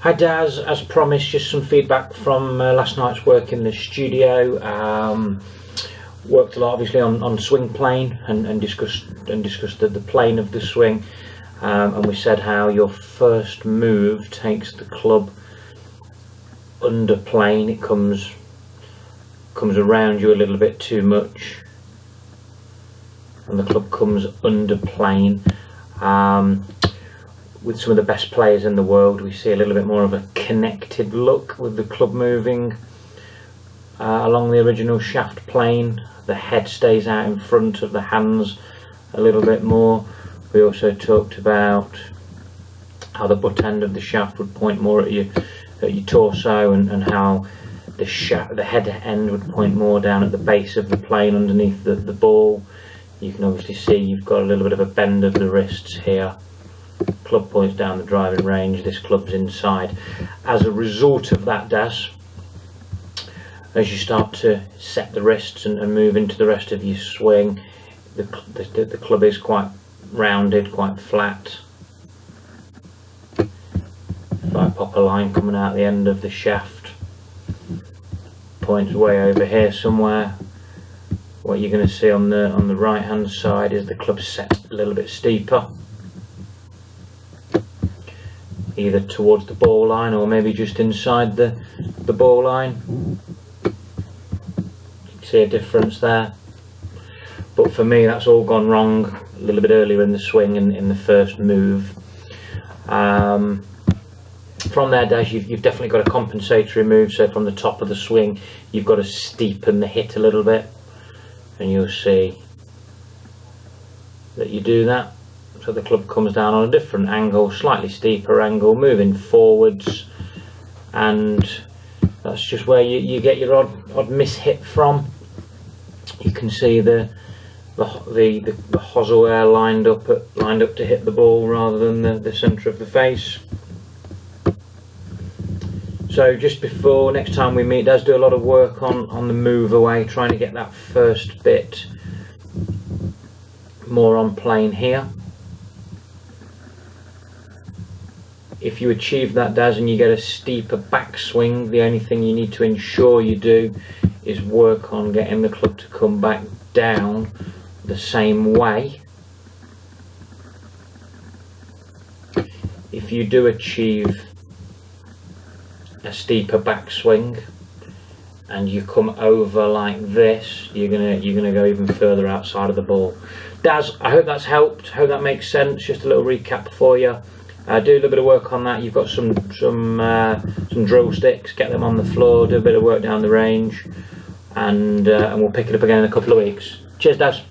Hi Daz, as promised, just some feedback from last night's work in the studio. Worked a lot obviously on swing plane and discussed the plane of the swing, and we said how your first move takes the club under plane. It comes around you a little bit too much and the club comes under plane. With some of the best players in the world, we see a little bit more of a connected look with the club moving along the original shaft plane. The head stays out in front of the hands a little bit more. We also talked about how the butt end of the shaft would point more at your torso, and how the head end would point more down at the base of the plane underneath the ball. You can obviously see you've got a little bit of a bend of the wrists here. Club points down the driving range, this club's inside. As a result of that, Daz, as you start to set the wrists and move into the rest of your swing, the club is quite rounded, quite flat. If I pop a line coming out the end of the shaft, points way over here somewhere, what you're going to see on the right hand side is the club set a little bit steeper, either towards the ball line or maybe just inside the ball line. You can see a difference there, but for me that's all gone wrong a little bit earlier in the swing and in the first move. From there, Daz, you've definitely got a compensatory move. So from the top of the swing you've got to steepen the hit a little bit, and you'll see that you do that. So the club comes down on a different angle, slightly steeper angle, moving forwards, and that's just where you get your odd miss hit from. You can see the hosel there lined up to hit the ball rather than the centre of the face. So just before next time we meet, Daz, do a lot of work on the move away, trying to get that first bit more on plane here. If you achieve that, Daz, and you get a steeper backswing, the only thing you need to ensure you do is work on getting the club to come back down the same way. If you do achieve a steeper backswing and you come over like this, you're gonna go even further outside of the ball. Daz, I hope that's helped. Hope that makes sense. Just a little recap for you. Do a little bit of work on that. You've got some drill sticks. Get them on the floor. Do a bit of work down the range, and we'll pick it up again in a couple of weeks. Cheers, Daz.